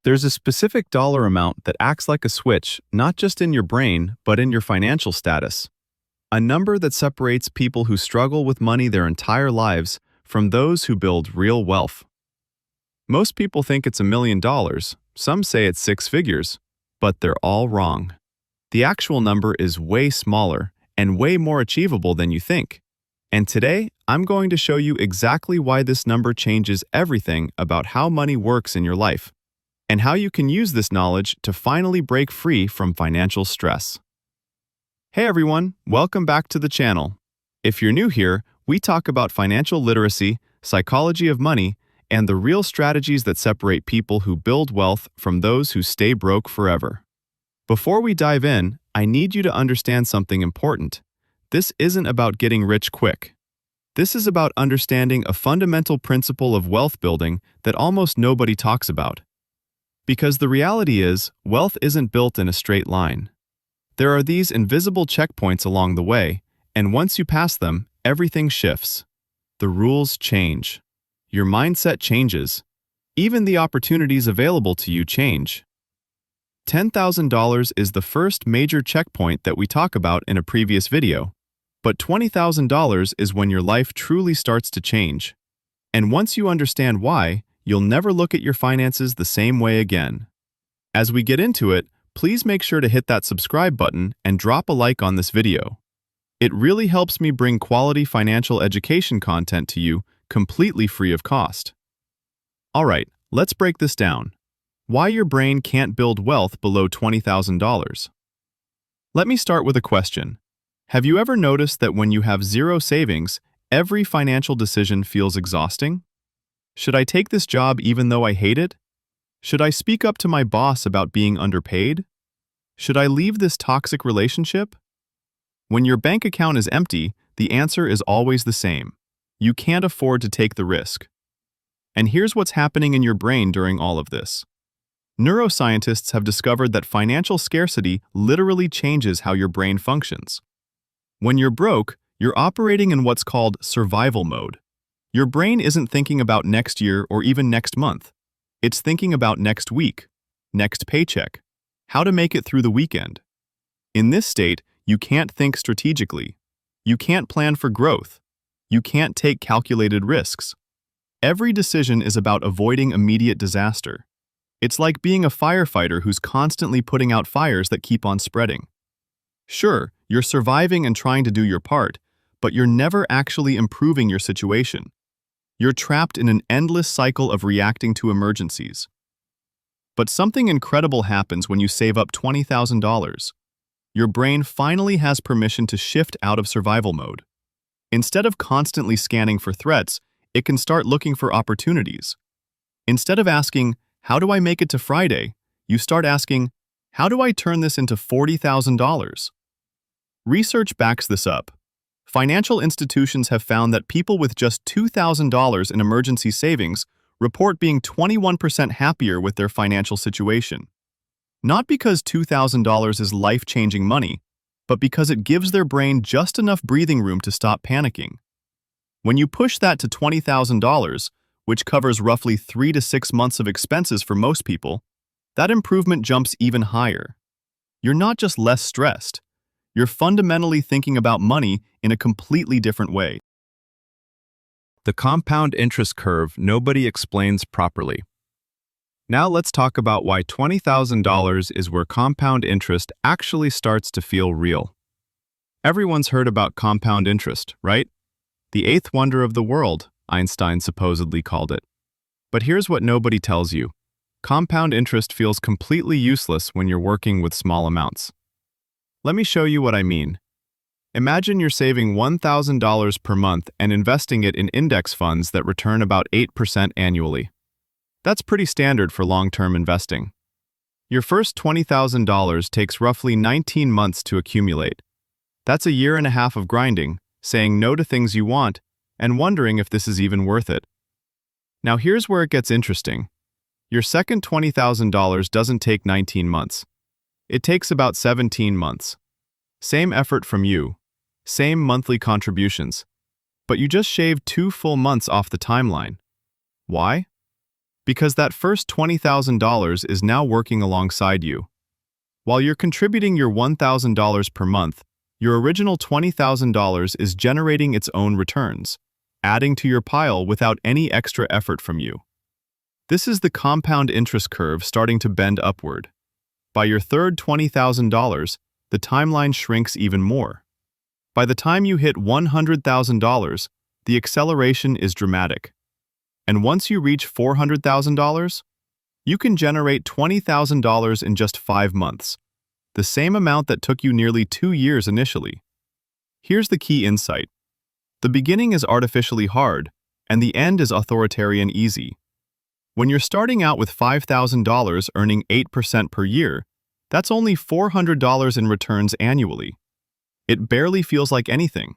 There's a specific dollar amount that acts like a switch, not just in your brain, but in your financial status. A number that separates people who struggle with money their entire lives from those who build real wealth. Most people think it's $1 million, some say it's six figures, but they're all wrong. The actual number is way smaller and way more achievable than you think. And today, I'm going to show you exactly why this number changes everything about how money works in your life, and how you can use this knowledge to finally break free from financial stress. Hey everyone, welcome back to the channel. If you're new here, we talk about financial literacy, psychology of money, and the real strategies that separate people who build wealth from those who stay broke forever. Before we dive in, I need you to understand something important. This isn't about getting rich quick. This is about understanding a fundamental principle of wealth building that almost nobody talks about. Because the reality is, wealth isn't built in a straight line. There are these invisible checkpoints along the way, and once you pass them, everything shifts. The rules change. Your mindset changes. Even the opportunities available to you change. $10,000 is the first major checkpoint that we talk about in a previous video, but $20,000 is when your life truly starts to change. And once you understand why, you'll never look at your finances the same way again. As we get into it, please make sure to hit that subscribe button and drop a like on this video. It really helps me bring quality financial education content to you completely free of cost. Alright, let's break this down. Why your brain can't build wealth below $20,000. Let me start with a question. Have you ever noticed that when you have zero savings, every financial decision feels exhausting? Should I take this job even though I hate it? Should I speak up to my boss about being underpaid? Should I leave this toxic relationship? When your bank account is empty, the answer is always the same. You can't afford to take the risk. And here's what's happening in your brain during all of this. Neuroscientists have discovered that financial scarcity literally changes how your brain functions. When you're broke, you're operating in what's called survival mode. Your brain isn't thinking about next year or even next month. It's thinking about next week, next paycheck, how to make it through the weekend. In this state, you can't think strategically. You can't plan for growth. You can't take calculated risks. Every decision is about avoiding immediate disaster. It's like being a firefighter who's constantly putting out fires that keep on spreading. Sure, you're surviving and trying to do your part, but you're never actually improving your situation. You're trapped in an endless cycle of reacting to emergencies. But something incredible happens when you save up $20,000. Your brain finally has permission to shift out of survival mode. Instead of constantly scanning for threats, it can start looking for opportunities. Instead of asking, "How do I make it to Friday?" you start asking, "How do I turn this into $40,000? Research backs this up. Financial institutions have found that people with just $2,000 in emergency savings report being 21% happier with their financial situation. Not because $2,000 is life-changing money, but because it gives their brain just enough breathing room to stop panicking. When you push that to $20,000, which covers roughly 3 to 6 months of expenses for most people, that improvement jumps even higher. You're not just less stressed. You're fundamentally thinking about money in a completely different way. The compound interest curve nobody explains properly. Now let's talk about why $20,000 is where compound interest actually starts to feel real. Everyone's heard about compound interest, right? The eighth wonder of the world, Einstein supposedly called it. But here's what nobody tells you. Compound interest feels completely useless when you're working with small amounts. Let me show you what I mean. Imagine you're saving $1,000 per month and investing it in index funds that return about 8% annually. That's pretty standard for long-term investing. Your first $20,000 takes roughly 19 months to accumulate. That's a year and a half of grinding, saying no to things you want, and wondering if this is even worth it. Now here's where it gets interesting. Your second $20,000 doesn't take 19 months. It takes about 17 months. Same effort from you, same monthly contributions, but you just shaved 2 full months off the timeline. Why? Because that first $20,000 is now working alongside you. While you're contributing your $1,000 per month, your original $20,000 is generating its own returns, adding to your pile without any extra effort from you. This is the compound interest curve starting to bend upward. By your third $20,000, the timeline shrinks even more. By the time you hit $100,000, the acceleration is dramatic. And once you reach $400,000, you can generate $20,000 in just 5 months, the same amount that took you nearly 2 years initially. Here's the key insight. The beginning is artificially hard, and the end is authoritarian easy. When you're starting out with $5,000 earning 8% per year, that's only $400 in returns annually. It barely feels like anything.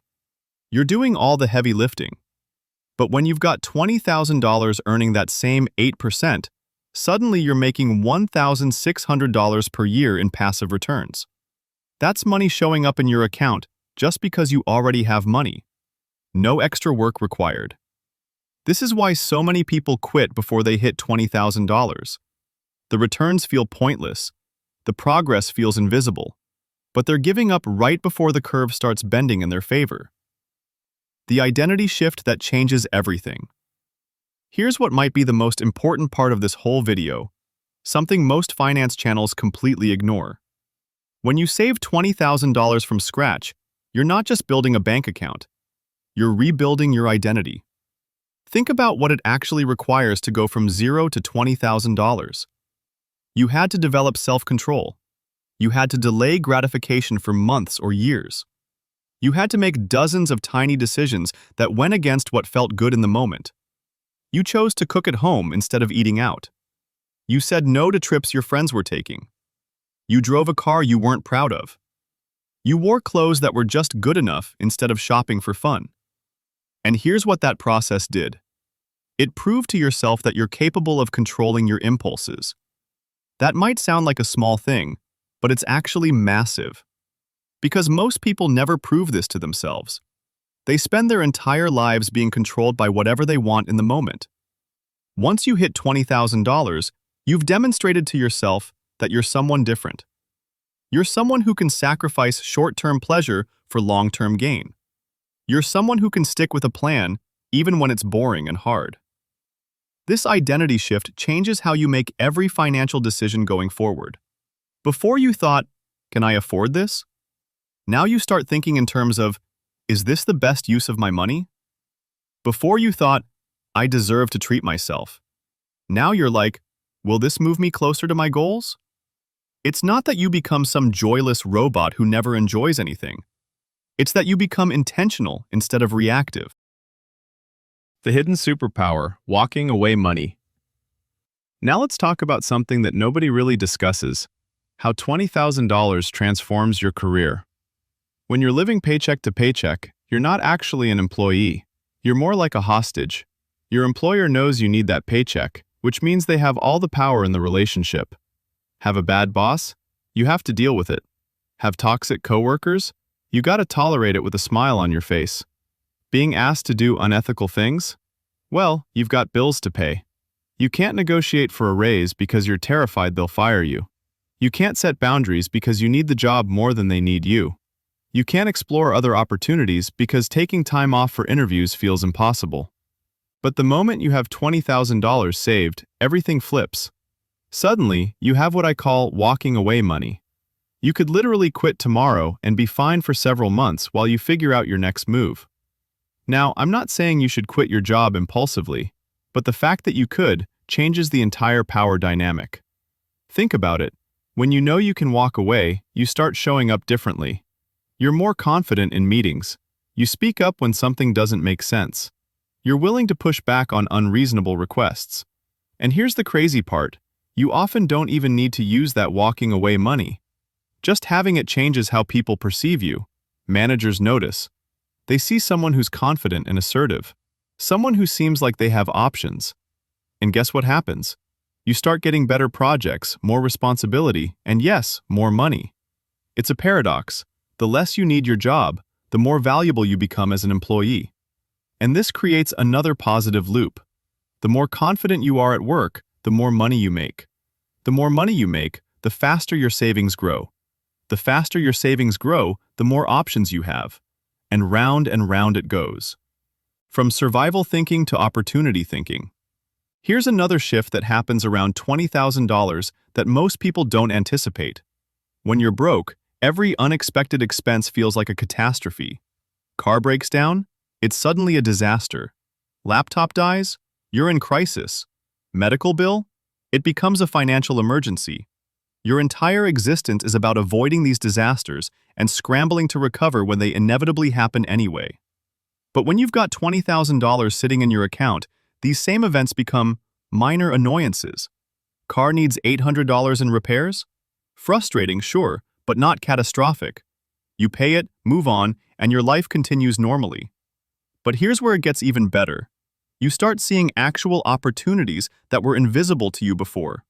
You're doing all the heavy lifting. But when you've got $20,000 earning that same 8%, suddenly you're making $1,600 per year in passive returns. That's money showing up in your account just because you already have money. No extra work required. This is why so many people quit before they hit $20,000. The returns feel pointless. The progress feels invisible. But they're giving up right before the curve starts bending in their favor. The identity shift that changes everything. Here's what might be the most important part of this whole video, something most finance channels completely ignore. When you save $20,000 from scratch, you're not just building a bank account. You're rebuilding your identity. Think about what it actually requires to go from $0 to $20,000. You had to develop self-control. You had to delay gratification for months or years. You had to make dozens of tiny decisions that went against what felt good in the moment. You chose to cook at home instead of eating out. You said no to trips your friends were taking. You drove a car you weren't proud of. You wore clothes that were just good enough instead of shopping for fun. And here's what that process did. It proved to yourself that you're capable of controlling your impulses. That might sound like a small thing, but it's actually massive. Because most people never prove this to themselves. They spend their entire lives being controlled by whatever they want in the moment. Once you hit $20,000, you've demonstrated to yourself that you're someone different. You're someone who can sacrifice short-term pleasure for long-term gain. You're someone who can stick with a plan even when it's boring and hard. This identity shift changes how you make every financial decision going forward. Before you thought, can I afford this? Now you start thinking in terms of, is this the best use of my money? Before you thought, I deserve to treat myself. Now you're like, will this move me closer to my goals? It's not that you become some joyless robot who never enjoys anything. It's that you become intentional instead of reactive. The hidden superpower, walking away money. Now let's talk about something that nobody really discusses, how $20,000 transforms your career. When you're living paycheck to paycheck, you're not actually an employee. You're more like a hostage. Your employer knows you need that paycheck, which means they have all the power in the relationship. Have a bad boss? You have to deal with it. Have toxic coworkers? You gotta tolerate it with a smile on your face. Being asked to do unethical things? Well, you've got bills to pay. You can't negotiate for a raise because you're terrified they'll fire you. You can't set boundaries because you need the job more than they need you. You can't explore other opportunities because taking time off for interviews feels impossible. But the moment you have $20,000 saved, everything flips. Suddenly, you have what I call walking away money. You could literally quit tomorrow and be fine for several months while you figure out your next move. Now, I'm not saying you should quit your job impulsively, but the fact that you could changes the entire power dynamic. Think about it. When you know you can walk away, you start showing up differently. You're more confident in meetings. You speak up when something doesn't make sense. You're willing to push back on unreasonable requests. And here's the crazy part. You often don't even need to use that walking away money. Just having it changes how people perceive you. Managers notice. They see someone who's confident and assertive. Someone who seems like they have options. And guess what happens? You start getting better projects, more responsibility, and yes, more money. It's a paradox. The less you need your job, the more valuable you become as an employee. And this creates another positive loop. The more confident you are at work, the more money you make. The more money you make, the faster your savings grow. The faster your savings grow, the more options you have. And round it goes. From survival thinking to opportunity thinking. Here's another shift that happens around $20,000 that most people don't anticipate. When you're broke, every unexpected expense feels like a catastrophe. Car breaks down? It's suddenly a disaster. Laptop dies? You're in crisis. Medical bill? It becomes a financial emergency. Your entire existence is about avoiding these disasters and scrambling to recover when they inevitably happen anyway. But when you've got $20,000 sitting in your account, these same events become minor annoyances. Car needs $800 in repairs? Frustrating, sure, but not catastrophic. You pay it, move on, and your life continues normally. But here's where it gets even better. You start seeing actual opportunities that were invisible to you before.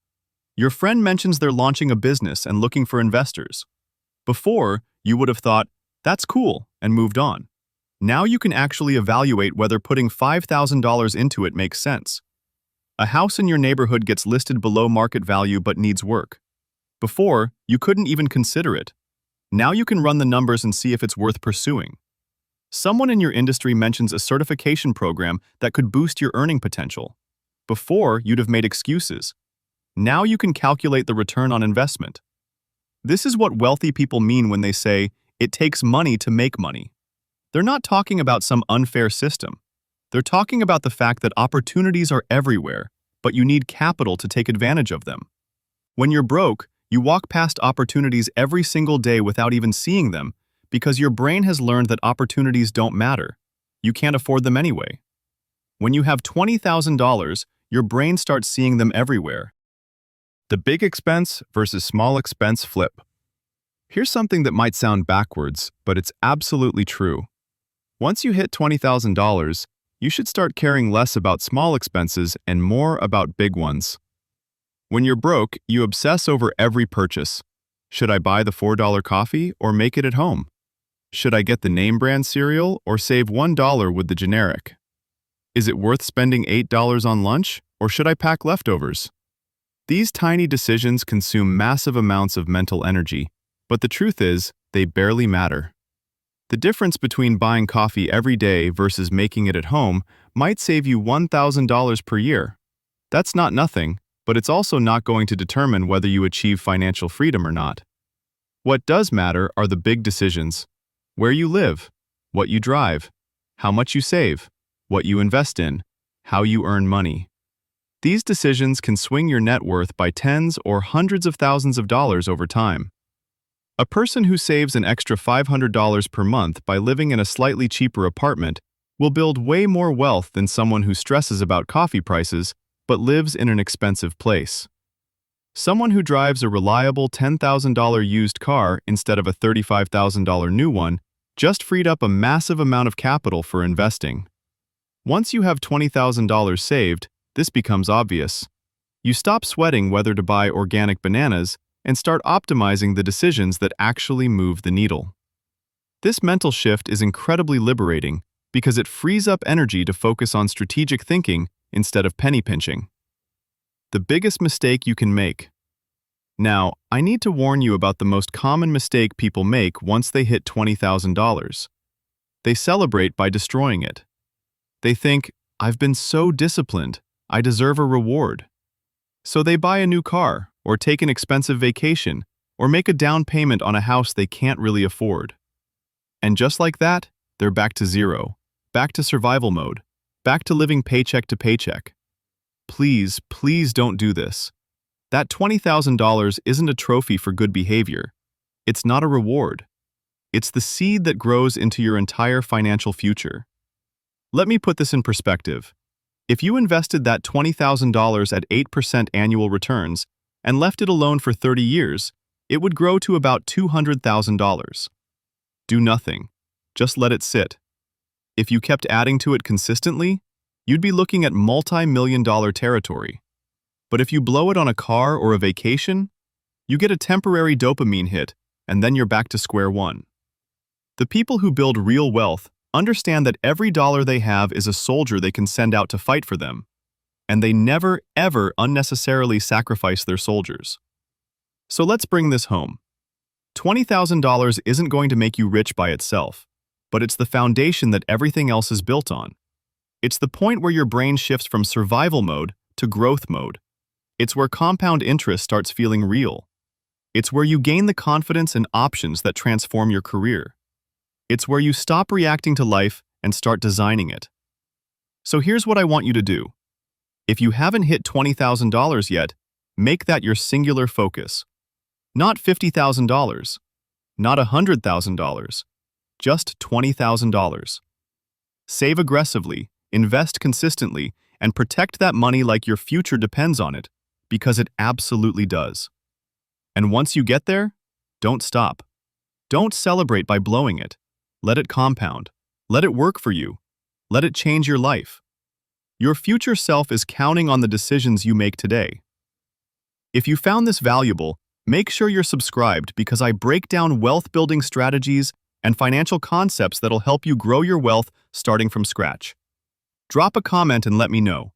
Your friend mentions they're launching a business and looking for investors. Before, you would have thought, that's cool, and moved on. Now you can actually evaluate whether putting $5,000 into it makes sense. A house in your neighborhood gets listed below market value but needs work. Before, you couldn't even consider it. Now you can run the numbers and see if it's worth pursuing. Someone in your industry mentions a certification program that could boost your earning potential. Before, you'd have made excuses. Now you can calculate the return on investment. This is what wealthy people mean when they say, it takes money to make money. They're not talking about some unfair system. They're talking about the fact that opportunities are everywhere, but you need capital to take advantage of them. When you're broke, you walk past opportunities every single day without even seeing them because your brain has learned that opportunities don't matter. You can't afford them anyway. When you have $20,000, your brain starts seeing them everywhere. The big expense versus small expense flip. Here's something that might sound backwards, but it's absolutely true. Once you hit $20,000, you should start caring less about small expenses and more about big ones. When you're broke, you obsess over every purchase. Should I buy the $4 coffee or make it at home? Should I get the name brand cereal or save $1 with the generic? Is it worth spending $8 on lunch or should I pack leftovers? These tiny decisions consume massive amounts of mental energy, but the truth is, they barely matter. The difference between buying coffee every day versus making it at home might save you $1,000 per year. That's not nothing, but it's also not going to determine whether you achieve financial freedom or not. What does matter are the big decisions: where you live, what you drive, how much you save, what you invest in, how you earn money. These decisions can swing your net worth by tens or hundreds of thousands of dollars over time. A person who saves an extra $500 per month by living in a slightly cheaper apartment will build way more wealth than someone who stresses about coffee prices but lives in an expensive place. Someone who drives a reliable $10,000 used car instead of a $35,000 new one just freed up a massive amount of capital for investing. Once you have $20,000 saved, this becomes obvious. You stop sweating whether to buy organic bananas and start optimizing the decisions that actually move the needle. This mental shift is incredibly liberating because it frees up energy to focus on strategic thinking instead of penny pinching. The biggest mistake you can make. Now, I need to warn you about the most common mistake people make once they hit $20,000. They celebrate by destroying it. They think, I've been so disciplined, I deserve a reward. So they buy a new car, or take an expensive vacation, or make a down payment on a house they can't really afford. And just like that, they're back to zero, back to survival mode, back to living paycheck to paycheck. Please, please don't do this. That $20,000 isn't a trophy for good behavior. It's not a reward. It's the seed that grows into your entire financial future. Let me put this in perspective. If you invested that $20,000 at 8% annual returns and left it alone for 30 years, it would grow to about $200,000. Do nothing. Just let it sit. If you kept adding to it consistently, you'd be looking at multi-million-dollar territory. But if you blow it on a car or a vacation, you get a temporary dopamine hit, and then you're back to square one. The people who build real wealth understand that every dollar they have is a soldier they can send out to fight for them. and they never, ever unnecessarily sacrifice their soldiers. So let's bring this home. $20,000 isn't going to make you rich by itself, but it's the foundation that everything else is built on. It's the point where your brain shifts from survival mode to growth mode. It's where compound interest starts feeling real. It's where you gain the confidence and options that transform your career. It's where you stop reacting to life and start designing it. So here's what I want you to do. If you haven't hit $20,000 yet, make that your singular focus. Not $50,000, not $100,000, just $20,000. Save aggressively, invest consistently, and protect that money like your future depends on it, because it absolutely does. And once you get there, don't stop. Don't celebrate by blowing it. Let it compound. Let it work for you. Let it change your life. Your future self is counting on the decisions you make today. If you found this valuable, make sure you're subscribed because I break down wealth-building strategies and financial concepts that'll help you grow your wealth starting from scratch. Drop a comment and let me know.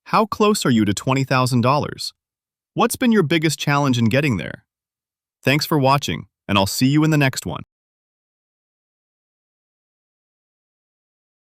How close are you to $20,000? What's been your biggest challenge in getting there? Thanks for watching, and I'll see you in the next one.